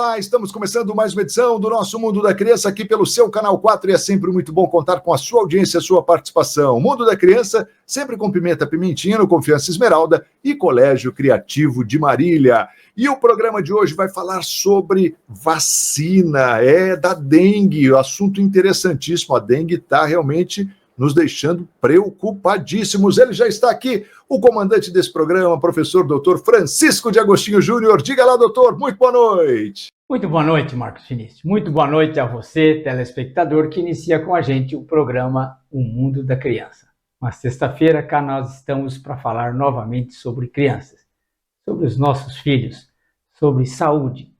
Olá, estamos começando mais uma edição do nosso Mundo da Criança aqui pelo seu Canal 4 e é sempre muito bom contar com a sua audiência, a sua participação. Mundo da Criança, sempre com Pimenta Pimentino, Confiança Esmeralda e Colégio Criativo de Marília. E o programa de hoje vai falar sobre vacina, da dengue, assunto interessantíssimo. A dengue está realmente nos deixando preocupadíssimos. Ele já está aqui, o comandante desse programa, professor Dr. Francisco de Agostinho Júnior. Diga lá, doutor, muito boa noite. Muito boa noite, Marcos Vinícius. Muito boa noite a você, telespectador, que inicia com a gente o programa O Mundo da Criança. Uma sexta-feira, cá nós estamos para falar novamente sobre crianças, sobre os nossos filhos, sobre saúde,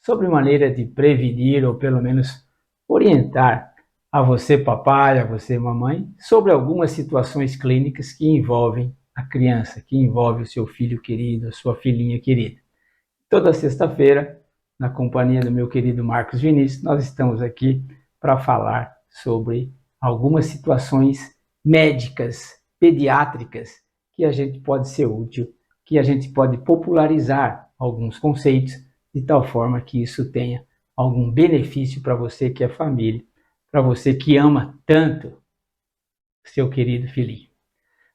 sobre maneira de prevenir ou pelo menos orientar a você, papai, a você, mamãe, sobre algumas situações clínicas que envolvem a criança, que envolve o seu filho querido, a sua filhinha querida. Toda sexta-feira, na companhia do meu querido Marcos Vinícius, nós estamos aqui para falar sobre algumas situações médicas, pediátricas, que a gente pode ser útil, que a gente pode popularizar alguns conceitos, de tal forma que isso tenha algum benefício para você que é família, para você que ama tanto seu querido filhinho.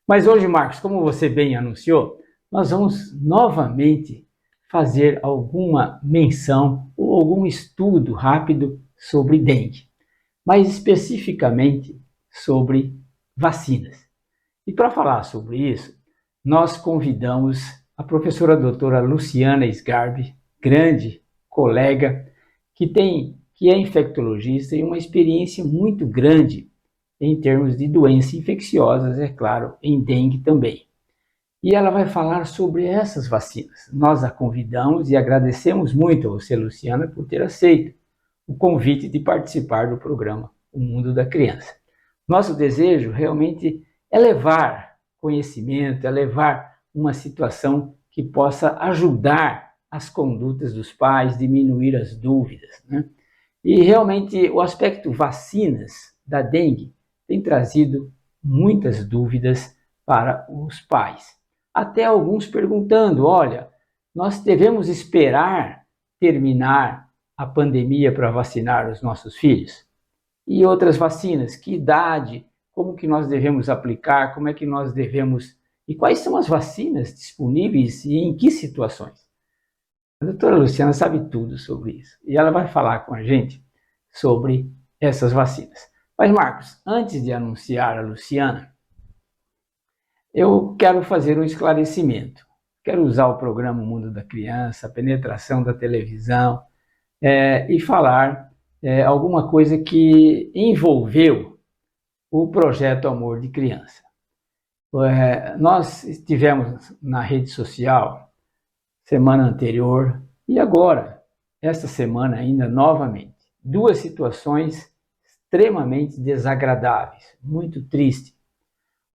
Mas hoje, Marcos, como você bem anunciou, nós vamos novamente fazer alguma menção ou algum estudo rápido sobre dengue, mais especificamente sobre vacinas. E para falar sobre isso, nós convidamos a professora doutora Luciana Sgarbi, grande colega, que é infectologista e uma experiência muito grande em termos de doenças infecciosas, é claro, em dengue também. E ela vai falar sobre essas vacinas. Nós a convidamos e agradecemos muito a você, Luciana, por ter aceito o convite de participar do programa O Mundo da Criança. Nosso desejo realmente é levar conhecimento, é levar uma situação que possa ajudar as condutas dos pais, diminuir as dúvidas, né? E realmente o aspecto vacinas da dengue tem trazido muitas dúvidas para os pais. Até alguns perguntando, olha, nós devemos esperar terminar a pandemia para vacinar os nossos filhos? E outras vacinas, que idade, como que nós devemos aplicar, como é que nós devemos... E quais são as vacinas disponíveis e em que situações? A doutora Luciana sabe tudo sobre isso e ela vai falar com a gente sobre essas vacinas. Mas, Marcos, antes de anunciar a Luciana, eu quero fazer um esclarecimento. Quero usar o programa Mundo da Criança, a penetração da televisão, e falar alguma coisa que envolveu o projeto Amor de Criança. Nós estivemos na rede social semana anterior e agora, esta semana ainda novamente, duas situações extremamente desagradáveis, muito tristes.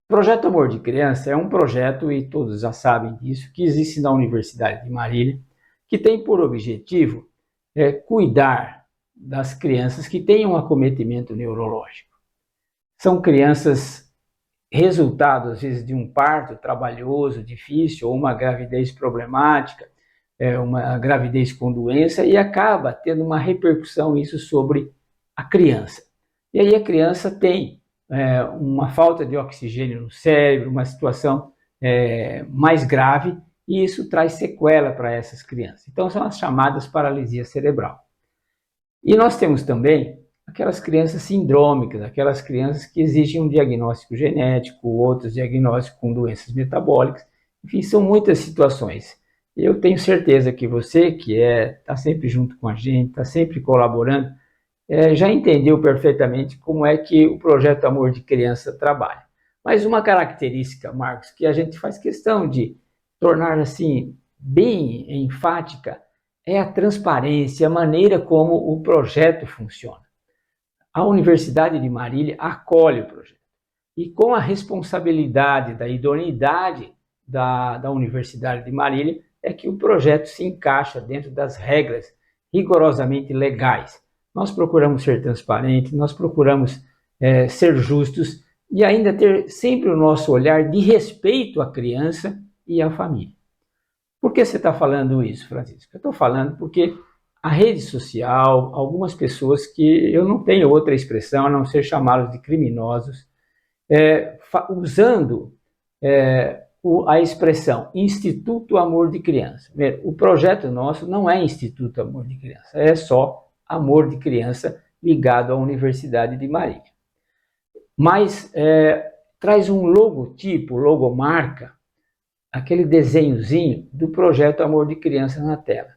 O Projeto Amor de Criança é um projeto, e todos já sabem disso, que existe na Universidade de Marília, que tem por objetivo cuidar das crianças que têm um acometimento neurológico. São crianças resultado, às vezes, de um parto trabalhoso, difícil, ou uma gravidez problemática, uma gravidez com doença, e acaba tendo uma repercussão isso sobre a criança. E aí a criança tem uma falta de oxigênio no cérebro, uma situação mais grave, e isso traz sequela para essas crianças. Então são as chamadas paralisia cerebral. E nós temos também aquelas crianças sindrômicas, aquelas crianças que exigem um diagnóstico genético, outros diagnósticos com doenças metabólicas, enfim, são muitas situações. Eu tenho certeza que você, que está sempre junto com a gente, está sempre colaborando, já entendeu perfeitamente como é que o Projeto Amor de Criança trabalha. Mas uma característica, Marcos, que a gente faz questão de tornar assim bem enfática, é a transparência, a maneira como o projeto funciona. A Universidade de Marília acolhe o projeto. E com a responsabilidade da idoneidade da Universidade de Marília, é que o projeto se encaixa dentro das regras rigorosamente legais. Nós procuramos ser transparentes, nós procuramos ser justos e ainda ter sempre o nosso olhar de respeito à criança e à família. Por que você está falando isso, Francisco? Eu estou falando porque a rede social, algumas pessoas que eu não tenho outra expressão a não ser chamá-los de criminosos, usando a expressão Instituto Amor de Criança. O projeto nosso não é Instituto Amor de Criança, é só Amor de Criança ligado à Universidade de Marília. Mas traz um logotipo, logomarca, aquele desenhozinho do projeto Amor de Criança na tela.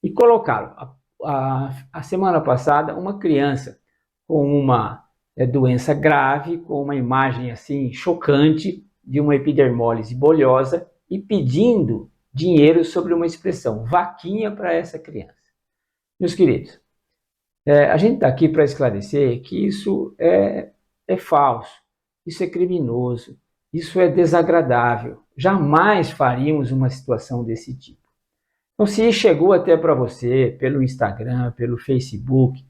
E colocaram, a semana passada, uma criança com uma doença grave, com uma imagem assim chocante de uma epidermólise bolhosa e pedindo dinheiro sobre uma expressão, vaquinha para essa criança. Meus queridos, a gente está aqui para esclarecer que isso é falso, isso é criminoso, isso é desagradável. Jamais faríamos uma situação desse tipo. Então, se chegou até para você pelo Instagram, pelo Facebook,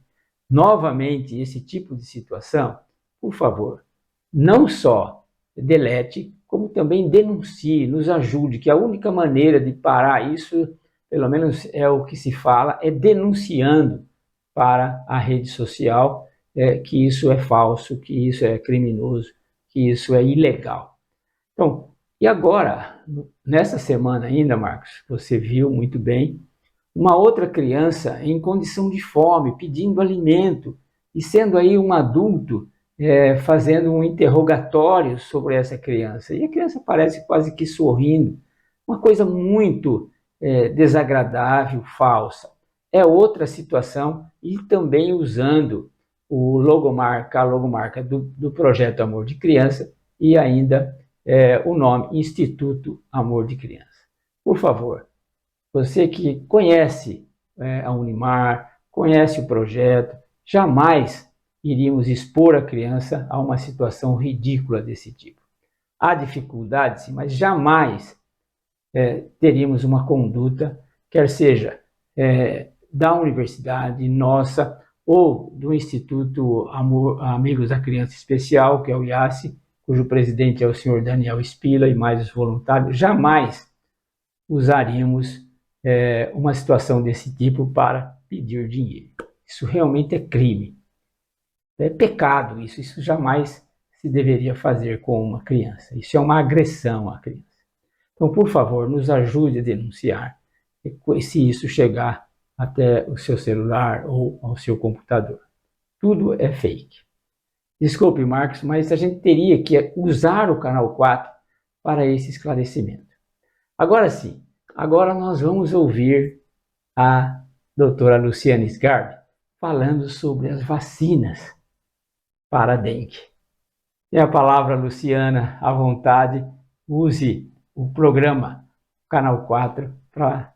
novamente esse tipo de situação, por favor, não só delete, como também denuncie, nos ajude, que a única maneira de parar isso, pelo menos é o que se fala, é denunciando para a rede social que isso é falso, que isso é criminoso, que isso é ilegal. Então, e agora, nessa semana ainda, Marcos, você viu muito bem, uma outra criança em condição de fome, pedindo alimento, e sendo aí um adulto fazendo um interrogatório sobre essa criança. E a criança parece quase que sorrindo, uma coisa muito desagradável, falsa. É outra situação, e também usando a logomarca do Projeto Amor de Criança, e ainda o nome Instituto Amor de Criança. Por favor, você que conhece a Unimar, conhece o projeto, jamais iríamos expor a criança a uma situação ridícula desse tipo. Há dificuldades, sim, mas jamais teríamos uma conduta, quer seja da universidade nossa ou do Instituto Amigos da Criança Especial, que é o IACE, cujo presidente é o senhor Daniel Spila e mais os voluntários, jamais usaríamos uma situação desse tipo para pedir dinheiro. Isso realmente é crime. É pecado isso. Isso jamais se deveria fazer com uma criança. Isso é uma agressão à criança. Então, por favor, nos ajude a denunciar se isso chegar até o seu celular ou ao seu computador. Tudo é fake. Desculpe, Marcos, mas a gente teria que usar o Canal 4 para esse esclarecimento. Agora sim, agora nós vamos ouvir a doutora Luciana Sgarbi falando sobre as vacinas para a dengue. Tem a palavra, Luciana, à vontade, use o programa Canal 4 para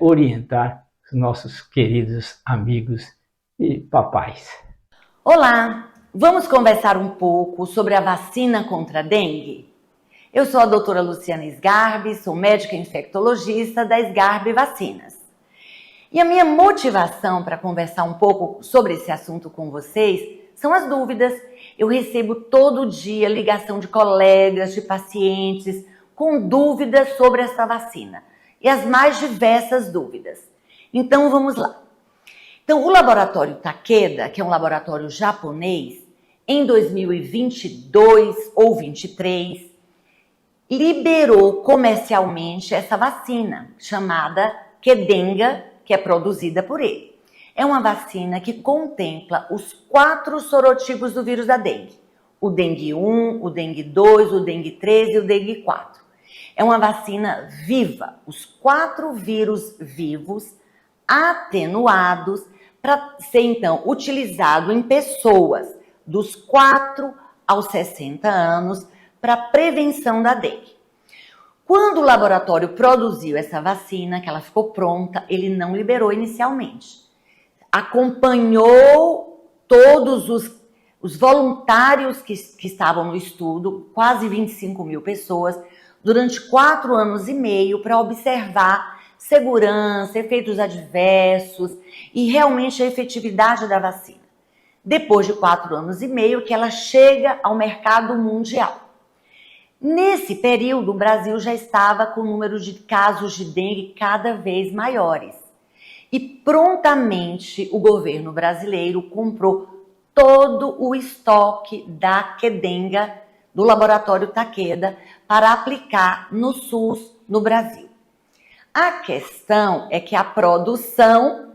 orientar os nossos queridos amigos e papais. Olá! Vamos conversar um pouco sobre a vacina contra a dengue? Eu sou a doutora Luciana Sgarbi, sou médica infectologista da Sgarbi Vacinas. E a minha motivação para conversar um pouco sobre esse assunto com vocês são as dúvidas. Eu recebo todo dia ligação de colegas, de pacientes com dúvidas sobre essa vacina. E as mais diversas dúvidas. Então vamos lá. Então, o laboratório Takeda, que é um laboratório japonês, em 2022 ou 2023, liberou comercialmente essa vacina, chamada Qdenga, que é produzida por ele. É uma vacina que contempla os 4 sorotipos do vírus da dengue. O dengue 1, o dengue 2, o dengue 3 e o dengue 4. É uma vacina viva, os 4 vírus vivos, atenuados, para ser, então, utilizado em pessoas dos 4 aos 60 anos para prevenção da dengue. Quando o laboratório produziu essa vacina, que ela ficou pronta, ele não liberou inicialmente. Acompanhou todos os voluntários que estavam no estudo, quase 25 mil pessoas, durante 4 anos e meio para observar segurança, efeitos adversos e realmente a efetividade da vacina. Depois de 4 anos e meio que ela chega ao mercado mundial. Nesse período, o Brasil já estava com o número de casos de dengue cada vez maiores. e prontamente o governo brasileiro comprou todo o estoque da Qdenga, do laboratório Takeda, para aplicar no SUS no Brasil. A questão é que a produção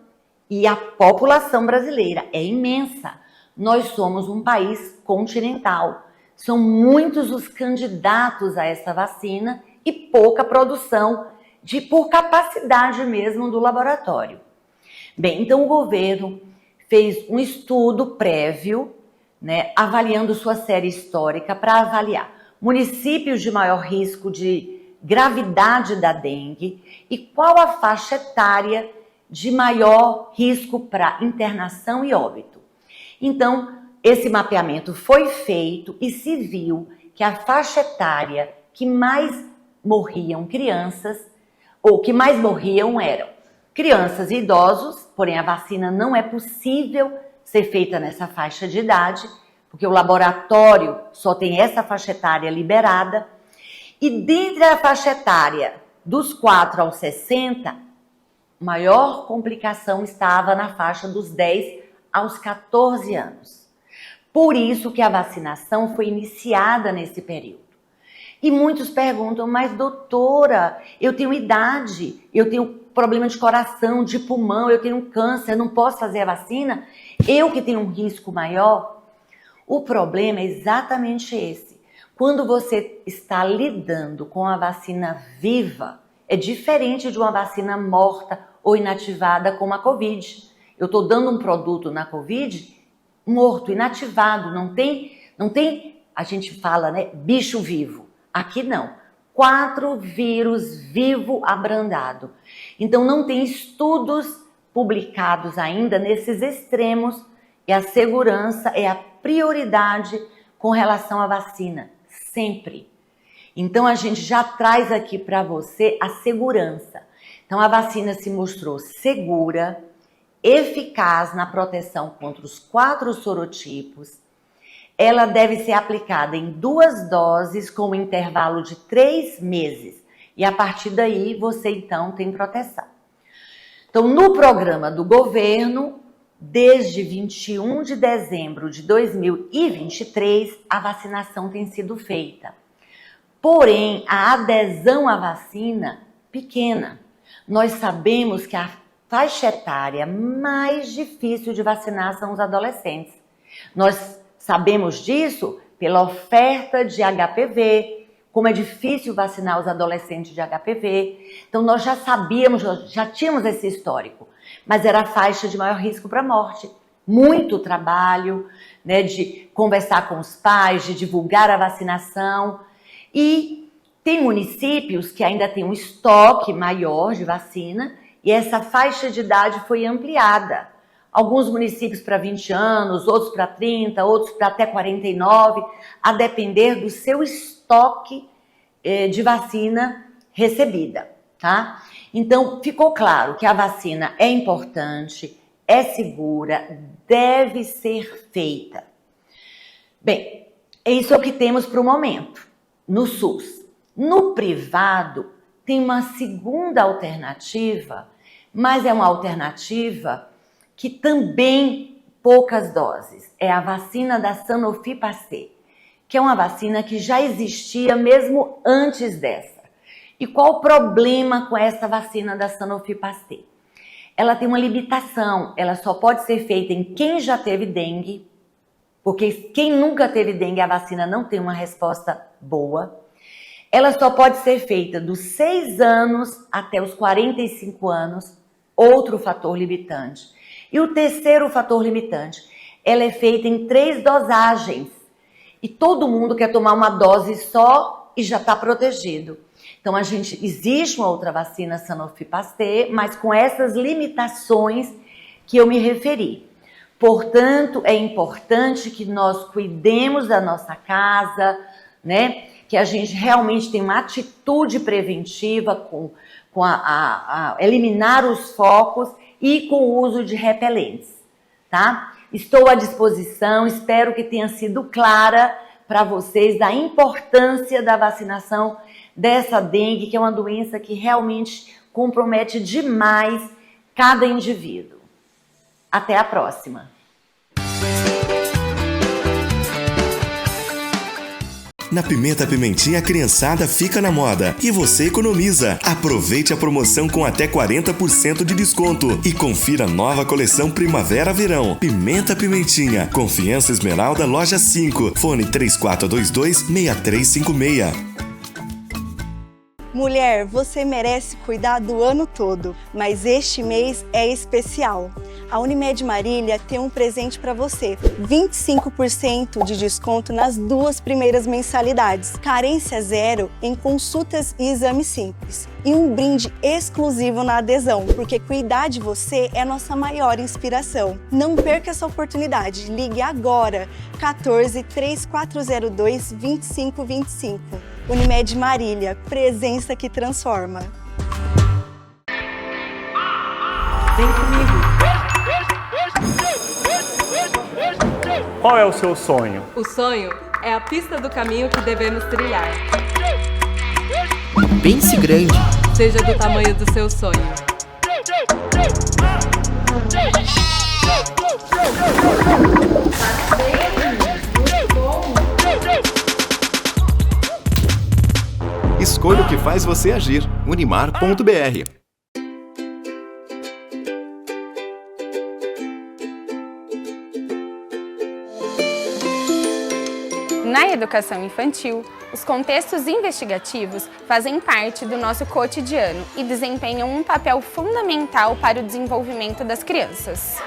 e a população brasileira é imensa. Nós somos um país continental. São muitos os candidatos a essa vacina e pouca produção por capacidade mesmo do laboratório. Bem, então o governo fez um estudo prévio, né, avaliando sua série histórica para avaliar municípios de maior risco de gravidade da dengue e qual a faixa etária de maior risco para internação e óbito. Então, esse mapeamento foi feito e se viu que a faixa etária que mais morriam crianças, ou que mais morriam eram crianças e idosos, porém a vacina não é possível ser feita nessa faixa de idade, porque o laboratório só tem essa faixa etária liberada. E dentre a faixa etária dos 4 aos 60, maior complicação estava na faixa dos 10 aos 14 anos. Por isso que a vacinação foi iniciada nesse período. E muitos perguntam, mas doutora, eu tenho idade, eu tenho problema de coração, de pulmão, eu tenho câncer, não posso fazer a vacina? Eu que tenho um risco maior? O problema é exatamente esse. Quando você está lidando com a vacina viva, é diferente de uma vacina morta ou inativada como a Covid. Eu estou dando um produto na Covid morto, inativado, não tem, a gente fala, né, bicho vivo. Aqui não. 4 vírus vivo abrandado. Então não tem estudos publicados ainda nesses extremos e a segurança é a prioridade com relação à vacina, sempre. Então a gente já traz aqui para você a segurança. Então a vacina se mostrou segura, eficaz na proteção contra os 4 sorotipos. Ela deve ser aplicada em 2 doses com um intervalo de 3 meses. E a partir daí você então tem proteção. Então no programa do governo, desde 21 de dezembro de 2023, a vacinação tem sido feita. Porém, a adesão à vacina, pequena. Nós sabemos que a faixa etária mais difícil de vacinar são os adolescentes. Nós sabemos disso pela oferta de HPV, como é difícil vacinar os adolescentes de HPV. Então nós já sabíamos, já tínhamos esse histórico, mas era a faixa de maior risco para a morte. Muito trabalho, né, de conversar com os pais, de divulgar a vacinação. E tem municípios que ainda têm um estoque maior de vacina e essa faixa de idade foi ampliada. Alguns municípios para 20 anos, outros para 30, outros para até 49, a depender do seu estoque de vacina recebida, tá? Então, ficou claro que a vacina é importante, é segura, deve ser feita. Bem, isso é o que temos para o momento, no SUS. No privado, tem uma segunda alternativa, mas é uma alternativa que também poucas doses, é a vacina da Sanofi Pasteur, que é uma vacina que já existia mesmo antes dessa. E qual o problema com essa vacina da Sanofi Pasteur? Ela tem uma limitação, ela só pode ser feita em quem já teve dengue, porque quem nunca teve dengue, a vacina não tem uma resposta boa. Ela só pode ser feita dos 6 anos até os 45 anos, outro fator limitante. E o terceiro fator limitante, ela é feita em 3 dosagens. E todo mundo quer tomar uma dose só e já está protegido. Então, existe uma outra vacina Sanofi Pasteur, mas com essas limitações que eu me referi. Portanto, é importante que nós cuidemos da nossa casa, né? Que a gente realmente tenha uma atitude preventiva com eliminar os focos e com o uso de repelentes, tá? Estou à disposição, espero que tenha sido clara para vocês da importância da vacinação dessa dengue, que é uma doença que realmente compromete demais cada indivíduo. Até a próxima! Na Pimenta Pimentinha, a criançada fica na moda e você economiza. Aproveite a promoção com até 40% de desconto e confira a nova coleção Primavera-Verão. Pimenta Pimentinha, Confiança Esmeralda, Loja 5, fone 3422-6356. Mulher, você merece cuidar do ano todo, mas este mês é especial. A Unimed Marília tem um presente para você: 25% de desconto nas 2 primeiras mensalidades, carência zero em consultas e exames simples e um brinde exclusivo na adesão, porque cuidar de você é nossa maior inspiração. Não perca essa oportunidade, ligue agora, 14 3402 2525. Unimed Marília, presença que transforma. Vem comigo! Qual é o seu sonho? O sonho é a pista do caminho que devemos trilhar. Pense grande. Seja do tamanho do seu sonho. Escolha o que faz você agir. Unimar.br. Na educação infantil, os contextos investigativos fazem parte do nosso cotidiano e desempenham um papel fundamental para o desenvolvimento das crianças,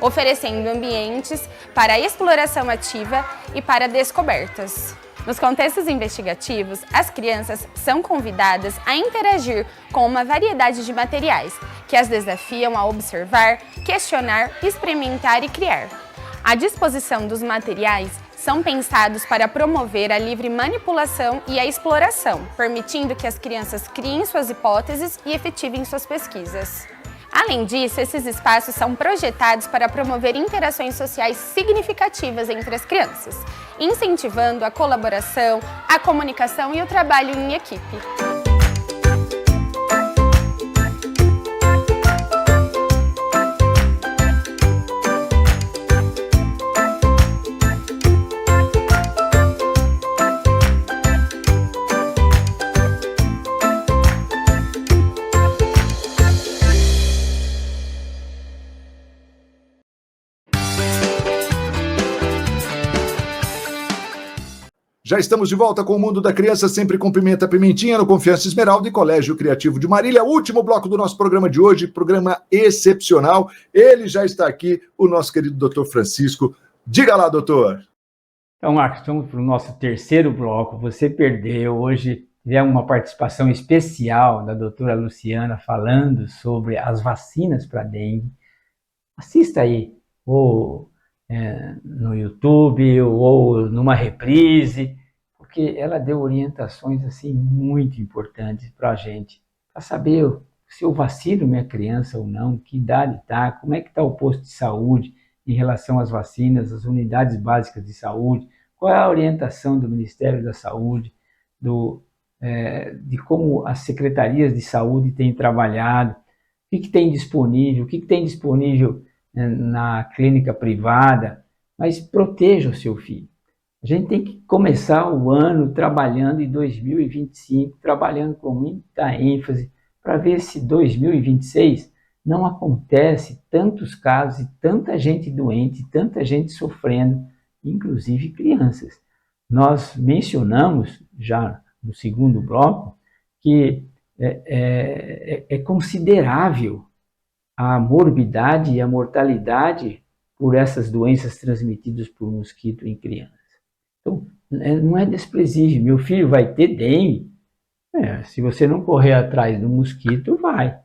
oferecendo ambientes para a exploração ativa e para descobertas. Nos contextos investigativos, as crianças são convidadas a interagir com uma variedade de materiais que as desafiam a observar, questionar, experimentar e criar. A disposição dos materiais são pensados para promover a livre manipulação e a exploração, permitindo que as crianças criem suas hipóteses e efetivem suas pesquisas. Além disso, esses espaços são projetados para promover interações sociais significativas entre as crianças, incentivando a colaboração, a comunicação e o trabalho em equipe. Já estamos de volta com o Mundo da Criança, sempre com Pimenta Pimentinha, no Confiança Esmeralda e Colégio Criativo de Marília. Último bloco do nosso programa de hoje, programa excepcional. Ele já está aqui, o nosso querido doutor Francisco. Diga lá, doutor. Então, Marcos, estamos para o nosso terceiro bloco. Você perdeu. Hoje tivemos uma participação especial da doutora Luciana falando sobre as vacinas para dengue. Assista aí, ou no YouTube, ou numa reprise, porque ela deu orientações assim muito importantes para a gente, para saber se eu vacino minha criança ou não, que idade está, como é que está o posto de saúde em relação às vacinas, as unidades básicas de saúde, qual é a orientação do Ministério da Saúde, de como as secretarias de saúde têm trabalhado, o que tem disponível, na clínica privada, mas proteja o seu filho. A gente tem que começar o ano trabalhando em 2025, trabalhando com muita ênfase, para ver se 2026 não acontece tantos casos e tanta gente doente, tanta gente sofrendo, inclusive crianças. Nós mencionamos, já no segundo bloco, que é considerável a morbidade e a mortalidade por essas doenças transmitidas por mosquito em crianças. Então, não é desprezível. Meu filho vai ter dengue. Se você não correr atrás do mosquito, vai.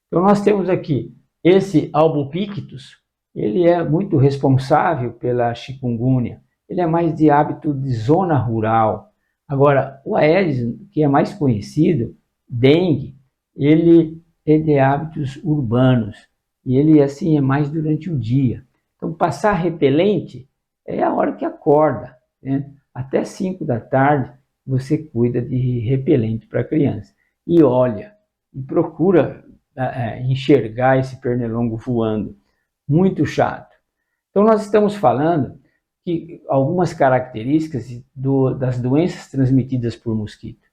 Então, nós temos aqui esse albopictus. Ele é muito responsável pela chikungunya. Ele é mais de hábito de zona rural. Agora, o Aedes, que é mais conhecido, dengue, ele é de hábitos urbanos. E ele, assim, é mais durante o dia. Então, passar repelente é a hora que acorda, né? Até 5 da tarde, você cuida de repelente para a criança. E olha, e procura enxergar esse pernilongo voando. Muito chato. Então nós estamos falando que algumas características das doenças transmitidas por mosquito.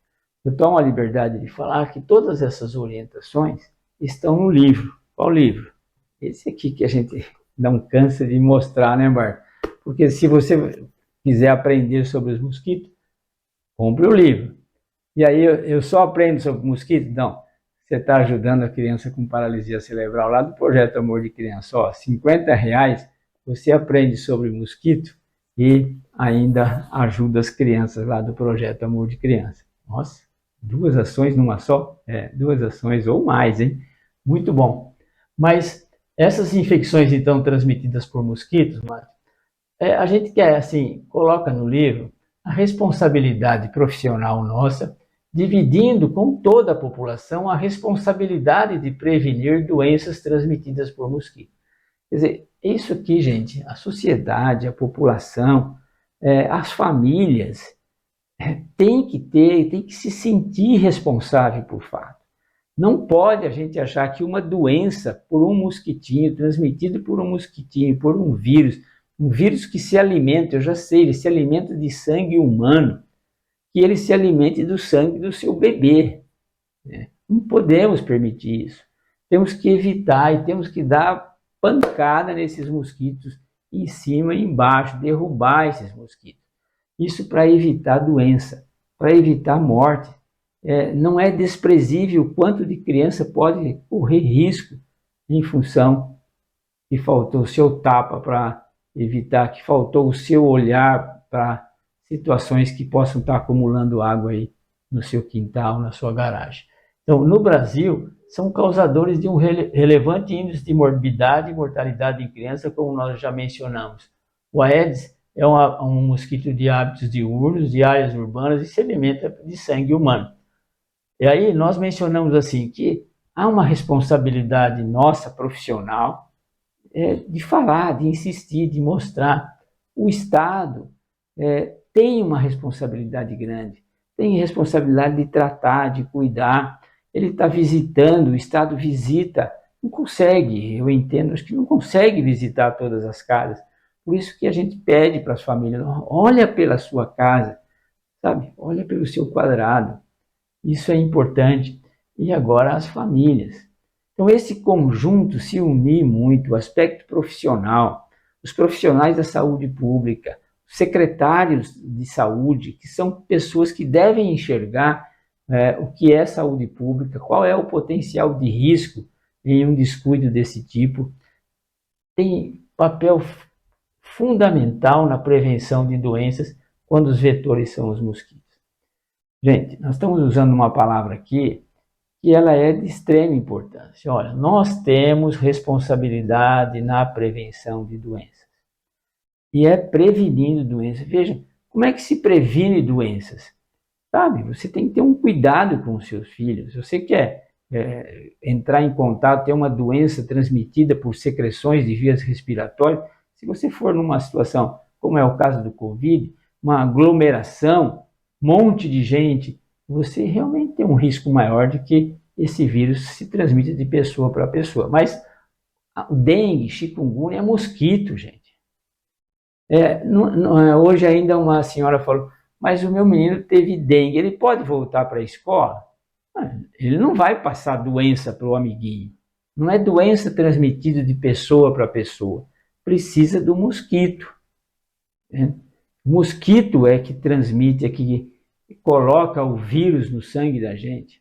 Eu tomo a liberdade de falar que todas essas orientações estão no livro. Qual livro? Esse aqui que a gente não cansa de mostrar, né, Bart? Porque se você quiser aprender sobre os mosquitos, compre o livro. E aí eu só aprendo sobre mosquito? Não. Você está ajudando a criança com paralisia cerebral lá do Projeto Amor de Criança. Ó, R$50, você aprende sobre mosquito e ainda ajuda as crianças lá do Projeto Amor de Criança. Nossa, 2 ações numa só? 2 ações ou mais, hein? Muito bom. Mas essas infecções, então, transmitidas por mosquitos, a gente quer, assim, coloca no livro a responsabilidade profissional nossa, dividindo com toda a população a responsabilidade de prevenir doenças transmitidas por mosquito. Quer dizer, isso aqui, gente, a sociedade, a população, as famílias, tem que se sentir responsável por fato. Não pode a gente achar que uma doença por um mosquitinho, transmitido por um mosquitinho, por um vírus que se alimenta, eu já sei, ele se alimenta de sangue humano, que ele se alimente do sangue do seu bebê. Né? Não podemos permitir isso. Temos que evitar e temos que dar pancada nesses mosquitos, em cima e embaixo, derrubar esses mosquitos. Isso para evitar doença, para evitar morte. Não é desprezível o quanto de criança pode correr risco em função que faltou o seu tapa para evitar, que faltou o seu olhar para situações que possam estar acumulando água aí no seu quintal, na sua garagem. Então, no Brasil, são causadores de um relevante índice de morbidade e mortalidade em criança, como nós já mencionamos. O Aedes é um mosquito de hábitos diurnos, de áreas urbanas e se alimenta de sangue humano. E aí nós mencionamos assim que há uma responsabilidade nossa, profissional, de falar, de insistir, de mostrar. O Estado tem uma responsabilidade grande, tem responsabilidade de tratar, de cuidar. Ele está visitando, o Estado visita, não consegue, eu entendo, acho que não consegue visitar todas as casas. Por isso que a gente pede para as famílias, olha pela sua casa, sabe? Olha pelo seu quadrado. Isso é importante. E agora as famílias. Então esse conjunto se unir muito, o aspecto profissional, os profissionais da saúde pública, os secretários de saúde, que são pessoas que devem enxergar o que é saúde pública, qual é o potencial de risco em um descuido desse tipo, tem papel fundamental na prevenção de doenças quando os vetores são os mosquitos. Gente, nós estamos usando uma palavra aqui que ela é de extrema importância. Olha, nós temos responsabilidade na prevenção de doenças. E é prevenindo doenças. Veja, como é que se previne doenças? Sabe, você tem que ter um cuidado com os seus filhos. Você quer entrar em contato, ter uma doença transmitida por secreções de vias respiratórias, se você for numa situação, como é o caso do Covid, uma aglomeração, monte de gente, você realmente tem um risco maior de que esse vírus se transmita de pessoa para pessoa. Mas o dengue, chikungunya é mosquito, gente. Hoje ainda uma senhora falou, mas o meu menino teve dengue, ele pode voltar para a escola? Ele não vai passar doença para o amiguinho. Não é doença transmitida de pessoa para pessoa. Precisa do mosquito. O mosquito é que transmite, é que coloca o vírus no sangue da gente.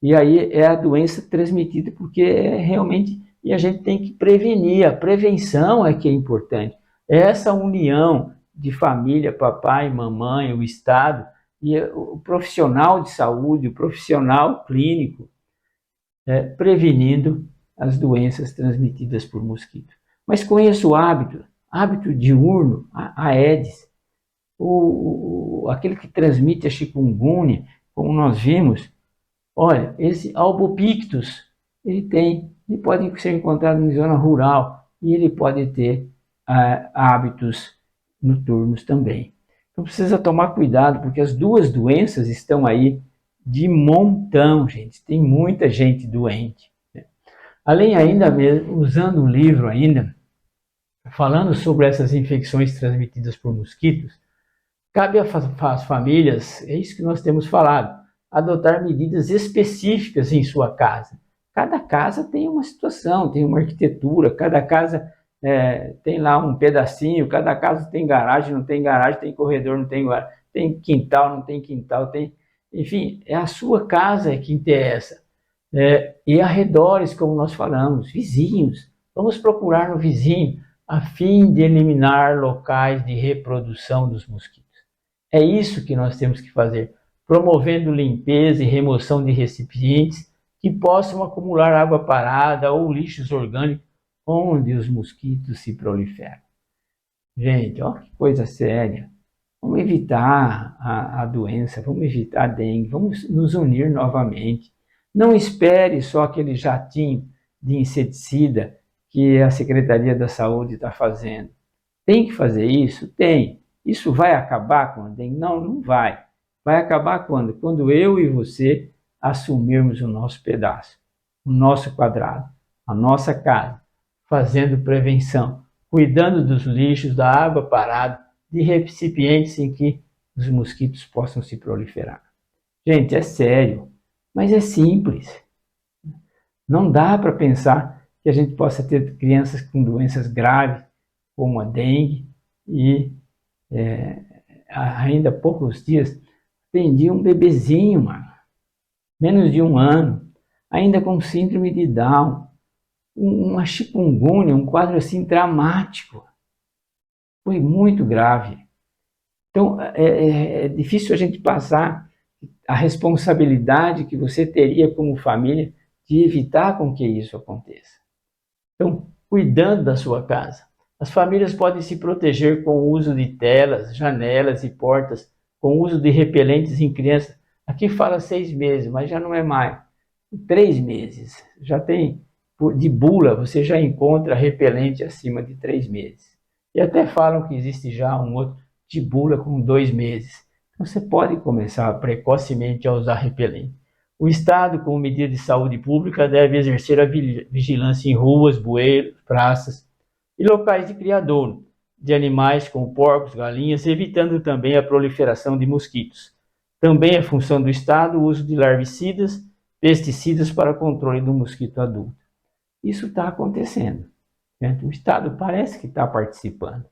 E aí é a doença transmitida porque realmente... E a gente tem que prevenir. A prevenção é que é importante. Essa união de família, papai, mamãe, o Estado e o profissional de saúde, o profissional clínico, prevenindo as doenças transmitidas por mosquito. Mas conheça o hábito diurno, a Aedes, aquele que transmite a chikungunya, como nós vimos. Olha, esse albopictus, ele pode ser encontrado em zona rural e ele pode ter hábitos noturnos também. Então precisa tomar cuidado, porque as duas doenças estão aí de montão, gente. Tem muita gente doente, né? Além ainda mesmo, usando um livro ainda, falando sobre essas infecções transmitidas por mosquitos, cabe às famílias, é isso que nós temos falado, adotar medidas específicas em sua casa. Cada casa tem uma situação, tem uma arquitetura, cada casa tem lá um pedacinho, cada casa tem garagem, não tem garagem, tem corredor, não tem garagem, tem quintal, não tem quintal, enfim, é a sua casa que interessa. E arredores, como nós falamos, vizinhos, vamos procurar no vizinho, a fim de eliminar locais de reprodução dos mosquitos. É isso que nós temos que fazer, promovendo limpeza e remoção de recipientes que possam acumular água parada ou lixos orgânicos onde os mosquitos se proliferam. Gente, olha que coisa séria. Vamos evitar a doença, vamos evitar a dengue, vamos nos unir novamente. Não espere só aquele jatinho de inseticida que a Secretaria da Saúde está fazendo. Tem que fazer isso? Tem. Isso vai acabar com a dengue? Não, não vai. Vai acabar quando? Quando eu e você assumirmos o nosso pedaço, o nosso quadrado, a nossa casa, fazendo prevenção, cuidando dos lixos, da água parada, de recipientes em que os mosquitos possam se proliferar. Gente, é sério, mas é simples. Não dá para pensar que a gente possa ter crianças com doenças graves, como a dengue, e ainda há poucos dias atendi um bebezinho, mano, menos de 1 ano, ainda com síndrome de Down, uma chikungunya, um quadro assim dramático. Foi muito grave. Então, é difícil a gente passar a responsabilidade que você teria como família de evitar com que isso aconteça. Então, cuidando da sua casa, as famílias podem se proteger com o uso de telas, janelas e portas, com o uso de repelentes em crianças. Aqui fala 6 meses, mas já não é mais. 3 meses. Já tem, de bula, você já encontra repelente acima de 3 meses. E até falam que existe já um outro de bula com 2 meses. Então você pode começar precocemente a usar repelente. O Estado, como medida de saúde pública, deve exercer a vigilância em ruas, bueiros, praças e locais de criadouro de animais como porcos, galinhas, evitando também a proliferação de mosquitos. Também é função do Estado o uso de larvicidas, pesticidas para controle do mosquito adulto. Isso está acontecendo. O Estado parece que está participando.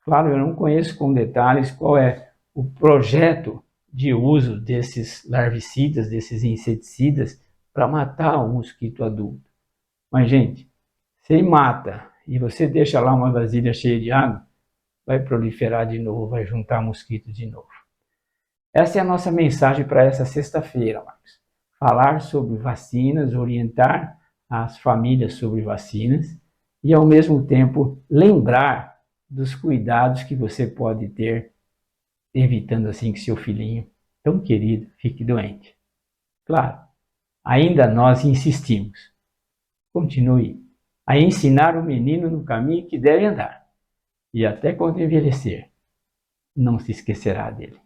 Claro, eu não conheço com detalhes qual é o projeto de uso desses larvicidas, desses inseticidas, para matar o mosquito adulto. Mas, gente, se mata e você deixa lá uma vasilha cheia de água, vai proliferar de novo, vai juntar mosquito de novo. Essa é a nossa mensagem para essa sexta-feira, Marcos. Falar sobre vacinas, orientar as famílias sobre vacinas e, ao mesmo tempo, lembrar dos cuidados que você pode ter, evitando assim que seu filhinho, tão querido, fique doente. Claro, ainda nós insistimos. Continue a ensinar o menino no caminho que deve andar. E até quando envelhecer, não se esquecerá dele.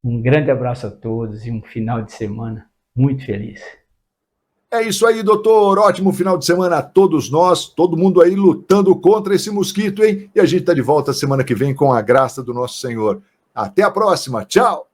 Um grande abraço a todos e um final de semana muito feliz. É isso aí, doutor. Ótimo final de semana a todos nós, todo mundo aí lutando contra esse mosquito, hein? E a gente está de volta semana que vem com a graça do nosso Senhor. Até a próxima. Tchau!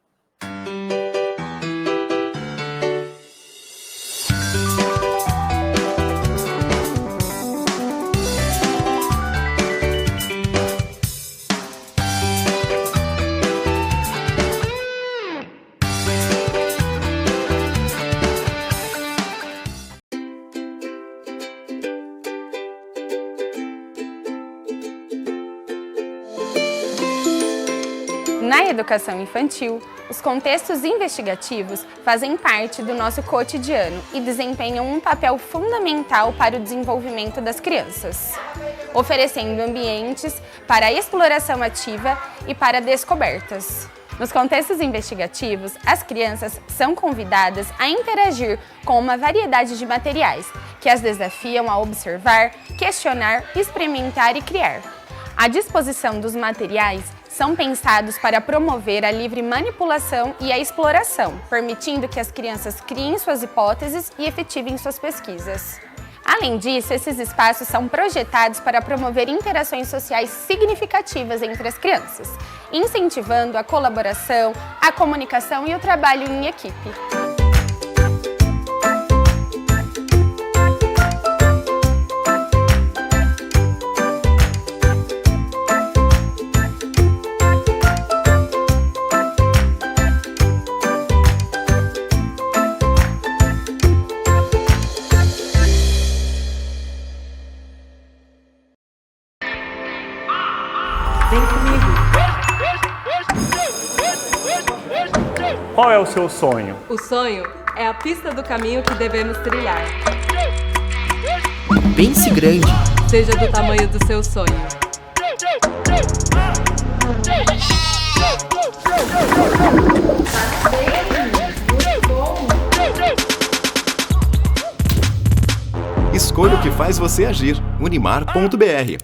Na educação infantil, os contextos investigativos fazem parte do nosso cotidiano e desempenham um papel fundamental para o desenvolvimento das crianças, oferecendo ambientes para a exploração ativa e para descobertas. Nos contextos investigativos, as crianças são convidadas a interagir com uma variedade de materiais que as desafiam a observar, questionar, experimentar e criar. A disposição dos materiais são pensados para promover a livre manipulação e a exploração, permitindo que as crianças criem suas hipóteses e efetivem suas pesquisas. Além disso, esses espaços são projetados para promover interações sociais significativas entre as crianças, incentivando a colaboração, a comunicação e o trabalho em equipe. Vem comigo. Qual é o seu sonho? O sonho é a pista do caminho que devemos trilhar. Pense grande. Seja do tamanho do seu sonho. Escolha o que faz você agir. Unimar.br.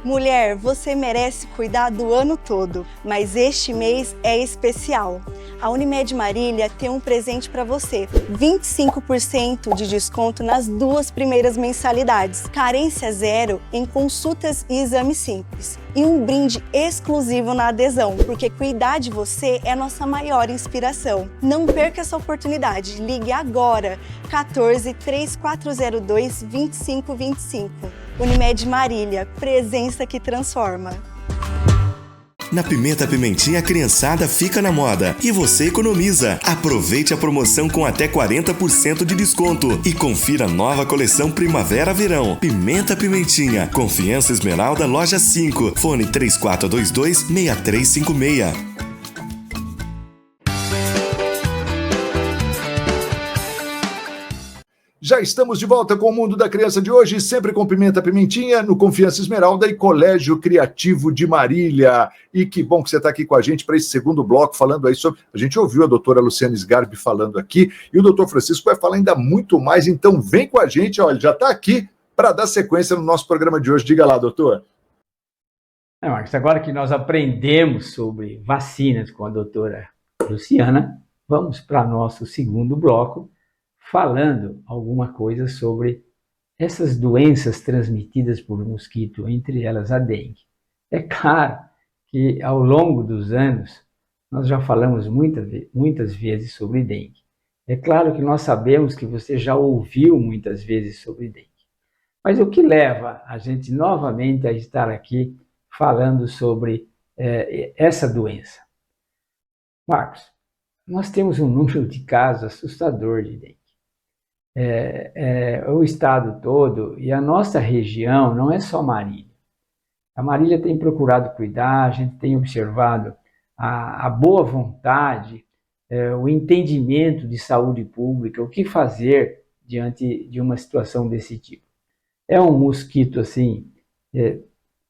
Mulher, você merece cuidar do ano todo, mas este mês é especial. A Unimed Marília tem um presente para você: 25% de desconto nas 2 primeiras mensalidades, carência zero em consultas e exames simples e um brinde exclusivo na adesão, porque cuidar de você é a nossa maior inspiração. Não perca essa oportunidade, ligue agora, 14 3402 2525. Unimed Marília, presença que transforma. Na Pimenta Pimentinha, a criançada fica na moda e você economiza. Aproveite a promoção com até 40% de desconto e confira a nova coleção Primavera-Verão. Pimenta Pimentinha, Confiança Esmeralda, Loja 5, fone 3422-6356. Já estamos de volta com o Mundo da Criança de hoje, sempre com Pimenta Pimentinha, no Confiança Esmeralda e Colégio Criativo de Marília. E que bom que você está aqui com a gente para esse segundo bloco, falando aí sobre... A gente ouviu a doutora Luciana Sgarbi falando aqui, e o doutor Francisco vai falar ainda muito mais, então vem com a gente, olha, já está aqui para dar sequência no nosso programa de hoje. Diga lá, doutor. Marcos, agora que nós aprendemos sobre vacinas com a doutora Luciana, vamos para nosso segundo bloco, falando alguma coisa sobre essas doenças transmitidas por mosquito, entre elas a dengue. É claro que ao longo dos anos nós já falamos muitas vezes sobre dengue. É claro que nós sabemos que você já ouviu muitas vezes sobre dengue. Mas o que leva a gente novamente a estar aqui falando sobre essa doença? Marcos, nós temos um número de casos assustador de dengue. O estado todo e a nossa região não é só Marília. A Marília tem procurado cuidar, a gente tem observado a boa vontade, o entendimento de saúde pública, o que fazer diante de uma situação desse tipo. É um mosquito assim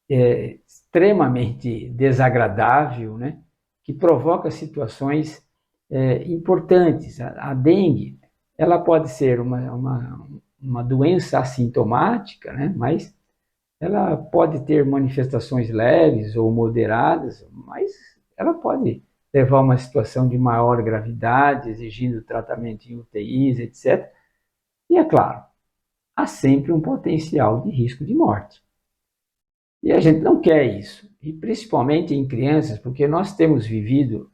extremamente desagradável, né, que provoca situações importantes. A dengue, ela pode ser uma doença assintomática, né? Mas ela pode ter manifestações leves ou moderadas, mas ela pode levar a uma situação de maior gravidade, exigindo tratamento em UTIs, etc. E é claro, há sempre um potencial de risco de morte. E a gente não quer isso, e principalmente em crianças, porque nós temos vivido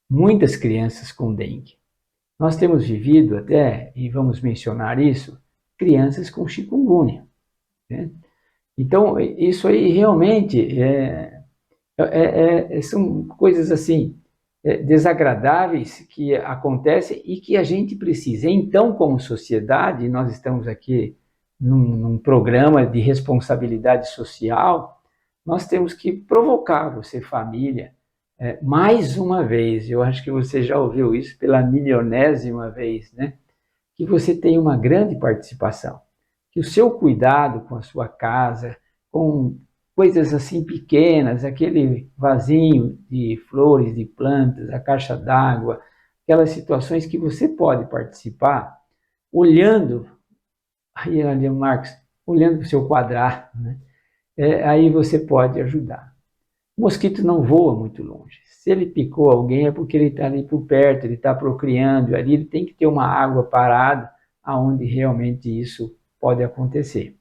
muitas crianças com dengue. Nós temos vivido até, e vamos mencionar isso, crianças com chikungunya, né? Então, isso aí realmente são coisas assim, desagradáveis que acontecem e que a gente precisa. Então, como sociedade, nós estamos aqui num programa de responsabilidade social, nós temos que provocar você, família, mais uma vez, eu acho que você já ouviu isso pela milionésima vez, né? Que você tenha uma grande participação, que o seu cuidado com a sua casa, com coisas assim pequenas, aquele vasinho de flores, de plantas, a caixa d'água, aquelas situações que você pode participar, olhando, aí ali Marcos, olhando para o seu quadrado, né? Aí você pode ajudar. O mosquito não voa muito longe. Se ele picou alguém é porque ele está ali por perto, ele está procriando, ali ele tem que ter uma água parada aonde realmente isso pode acontecer.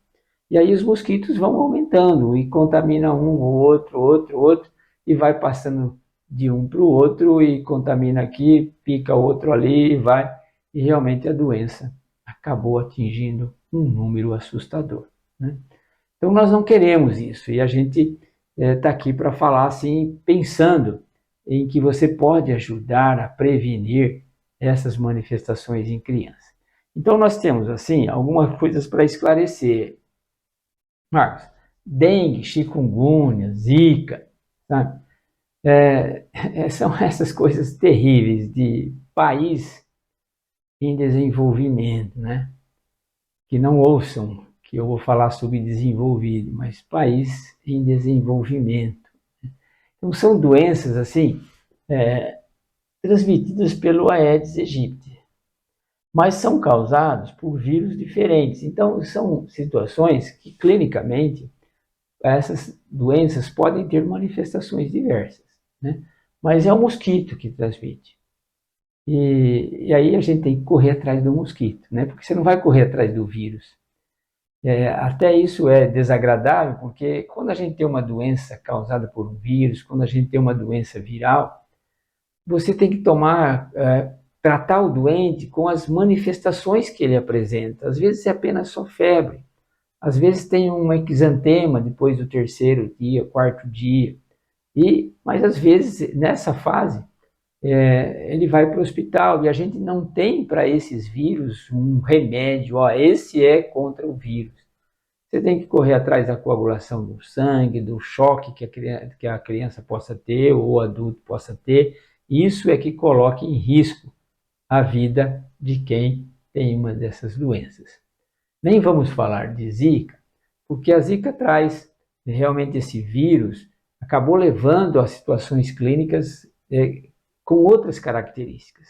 E aí os mosquitos vão aumentando e contamina um, outro, e vai passando de um para o outro e contamina aqui, pica outro ali e vai. E realmente a doença acabou atingindo um número assustador, né? Então nós não queremos isso e a gente está aqui para falar assim, pensando em que você pode ajudar a prevenir essas manifestações em crianças. Então nós temos assim algumas coisas para esclarecer. Marcos, dengue, chikungunya, zika, sabe? São essas coisas terríveis de país em desenvolvimento, né? Que não ouçam que eu vou falar sobre desenvolvido, mas país em desenvolvimento. Então são doenças assim transmitidas pelo Aedes aegypti, mas são causados por vírus diferentes. Então são situações que clinicamente essas doenças podem ter manifestações diversas, né? Mas é o mosquito que transmite. E aí a gente tem que correr atrás do mosquito, né? Porque você não vai correr atrás do vírus. Até isso é desagradável, porque quando a gente tem uma doença causada por um vírus, quando a gente tem uma doença viral, você tem que tratar o doente com as manifestações que ele apresenta. Às vezes é apenas só febre, às vezes tem um exantema depois do 3º dia, 4º dia, mas às vezes nessa fase ele vai para o hospital e a gente não tem para esses vírus um remédio, esse é contra o vírus. Você tem que correr atrás da coagulação do sangue, do choque que a criança possa ter ou o adulto possa ter. Isso é que coloca em risco a vida de quem tem uma dessas doenças. Nem vamos falar de zika, porque a zika traz realmente esse vírus, acabou levando a situações clínicas com outras características.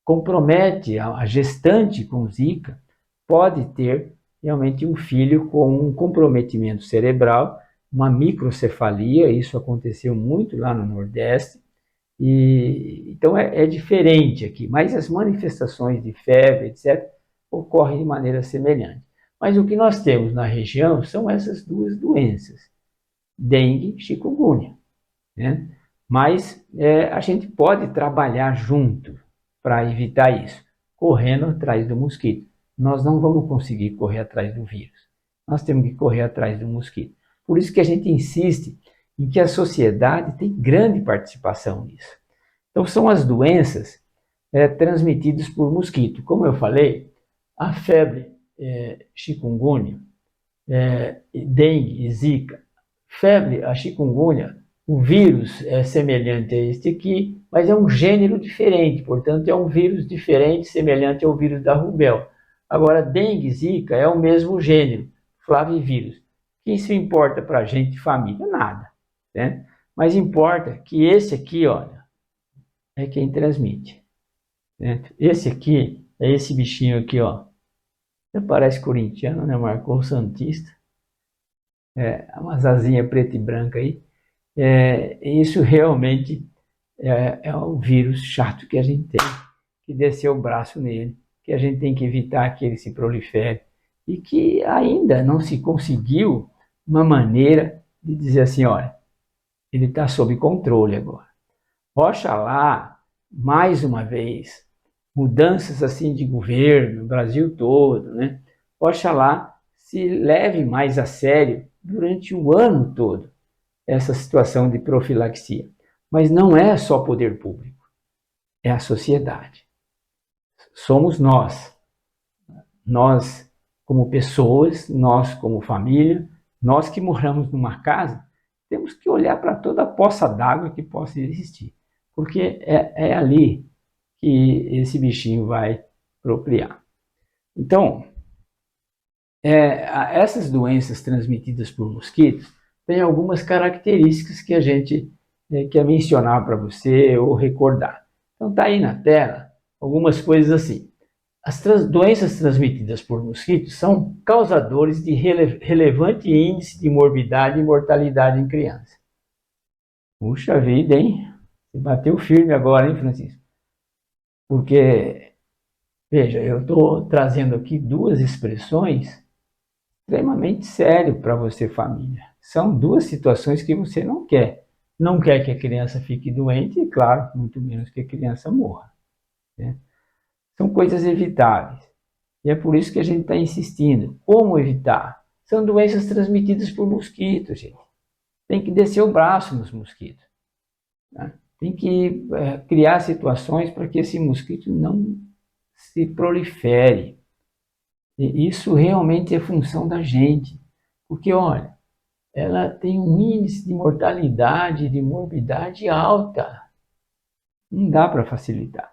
Compromete a gestante com zika, pode ter realmente um filho com um comprometimento cerebral, uma microcefalia, isso aconteceu muito lá no Nordeste, então é diferente aqui, mas as manifestações de febre, etc., ocorrem de maneira semelhante. Mas o que nós temos na região são essas duas doenças, dengue e chikungunya, né? Mas a gente pode trabalhar junto para evitar isso, correndo atrás do mosquito. Nós não vamos conseguir correr atrás do vírus, nós temos que correr atrás do mosquito. Por isso que a gente insiste em que a sociedade tem grande participação nisso. Então são as doenças transmitidas por mosquito. Como eu falei, a febre chikungunya, dengue e zika. Febre, a chikungunya, o vírus é semelhante a este aqui, mas é um gênero diferente, portanto é um vírus diferente, semelhante ao vírus da rubéola. Agora, dengue e zika é o mesmo gênero, flavivírus. Que isso importa para a gente de família? Nada, né? Mas importa que esse aqui, olha, é quem transmite, né? Esse aqui é esse bichinho aqui, ó. Parece corintiano, né? Marcou santista. Umas asinhas preta e branca aí. Isso realmente é um vírus chato que a gente tem, que desceu o braço nele, que a gente tem que evitar que ele se prolifere e que ainda não se conseguiu uma maneira de dizer assim, olha, ele está sob controle agora. Oxalá, mais uma vez, mudanças assim de governo, no Brasil todo, né? Oxalá se leve mais a sério durante o ano todo essa situação de profilaxia. Mas não é só poder público, é a sociedade. Somos nós como pessoas, nós como família, nós que moramos numa casa, temos que olhar para toda a poça d'água que possa existir, porque é ali que esse bichinho vai procriar. Então, essas doenças transmitidas por mosquitos têm algumas características que a gente quer mencionar para você ou recordar. Então está aí na tela algumas coisas assim. As doenças transmitidas por mosquitos são causadores de relevante índice de morbidade e mortalidade em crianças. Puxa vida, hein? Você bateu firme agora, hein, Francisco? Porque, veja, eu estou trazendo aqui duas expressões extremamente sérias para você, família. São duas situações que você não quer. Não quer que a criança fique doente e, claro, muito menos que a criança morra, né? São coisas evitáveis. E é por isso que a gente está insistindo. Como evitar? São doenças transmitidas por mosquitos, gente. Tem que descer o braço nos mosquitos, né? Tem que criar situações para que esse mosquito não se prolifere. E isso realmente é função da gente. Porque, olha, ela tem um índice de mortalidade, de morbidade alta. Não dá para facilitar.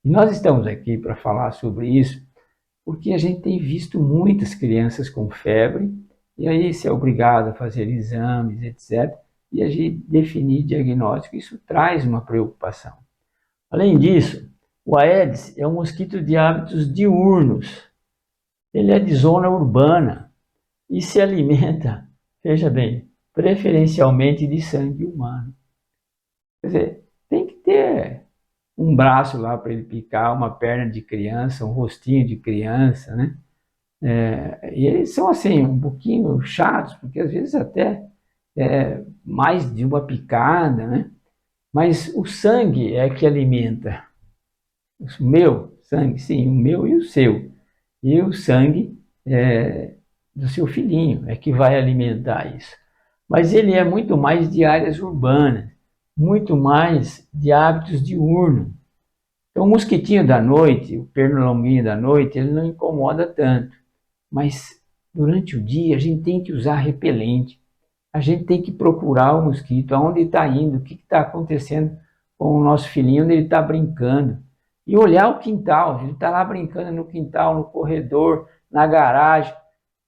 E nós estamos aqui para falar sobre isso, porque a gente tem visto muitas crianças com febre, e aí se é obrigado a fazer exames, etc., e a gente definir diagnóstico, isso traz uma preocupação. Além disso, o Aedes é um mosquito de hábitos diurnos. Ele é de zona urbana e se alimenta, veja bem, preferencialmente de sangue humano. Quer dizer, tem que ter um braço lá para ele picar, uma perna de criança, um rostinho de criança, né? E eles são assim, um pouquinho chatos, porque às vezes até mais de uma picada, né? Mas o sangue é que alimenta. O meu sangue, sim, o meu e o seu. E o sangue do seu filhinho é que vai alimentar isso. Mas ele é muito mais de áreas urbanas, muito mais de hábitos diurnos. Então, o mosquitinho da noite, o pernilonguinho da noite, ele não incomoda tanto. Mas durante o dia a gente tem que usar repelente. A gente tem que procurar o mosquito, aonde está indo, o que está acontecendo com o nosso filhinho, onde ele está brincando. E olhar o quintal, ele está lá brincando no quintal, no corredor, na garagem.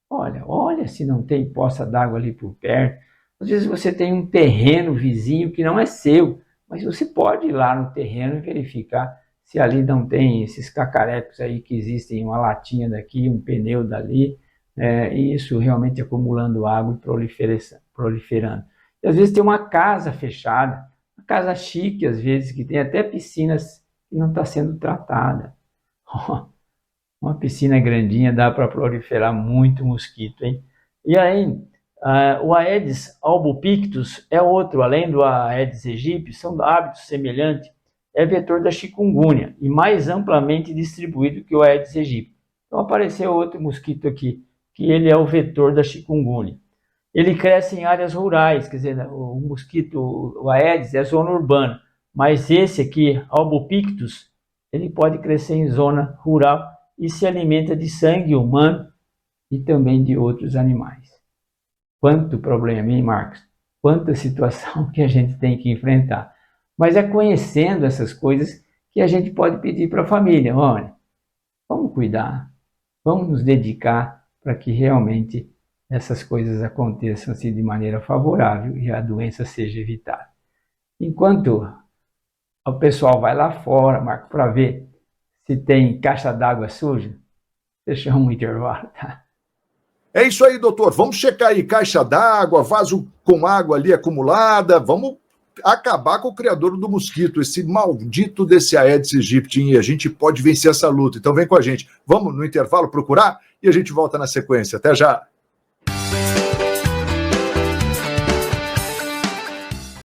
Olha se não tem poça d'água ali por perto. Às vezes você tem um terreno vizinho que não é seu, mas você pode ir lá no terreno e verificar se ali não tem esses cacarecos aí que existem, uma latinha daqui, um pneu dali, e isso realmente acumulando água e proliferando. E às vezes tem uma casa fechada, uma casa chique às vezes, que tem até piscinas que não está sendo tratada. Uma piscina grandinha dá para proliferar muito mosquito, hein? E aí, o Aedes albopictus é outro, além do Aedes aegypti, são hábitos semelhantes, é vetor da chikungunya e mais amplamente distribuído que o Aedes aegypti. Então apareceu outro mosquito aqui, que ele é o vetor da chikungunya. Ele cresce em áreas rurais, quer dizer, o mosquito, o Aedes é zona urbana, mas esse aqui, albopictus, ele pode crescer em zona rural e se alimenta de sangue humano e também de outros animais. Quanto problema, hein, Marcos? Quanta situação que a gente tem que enfrentar. Mas é conhecendo essas coisas que a gente pode pedir para a família, olha, vamos cuidar, vamos nos dedicar para que realmente essas coisas aconteçam assim, de maneira favorável e a doença seja evitada. Enquanto o pessoal vai lá fora, Marco, para ver se tem caixa d'água suja, deixamos um intervalo, tá? É isso aí, doutor. Vamos checar aí caixa d'água, vaso com água ali acumulada, vamos acabar com o criador do mosquito, esse maldito desse Aedes aegypti, e a gente pode vencer essa luta. Então vem com a gente. Vamos no intervalo procurar e a gente volta na sequência. Até já!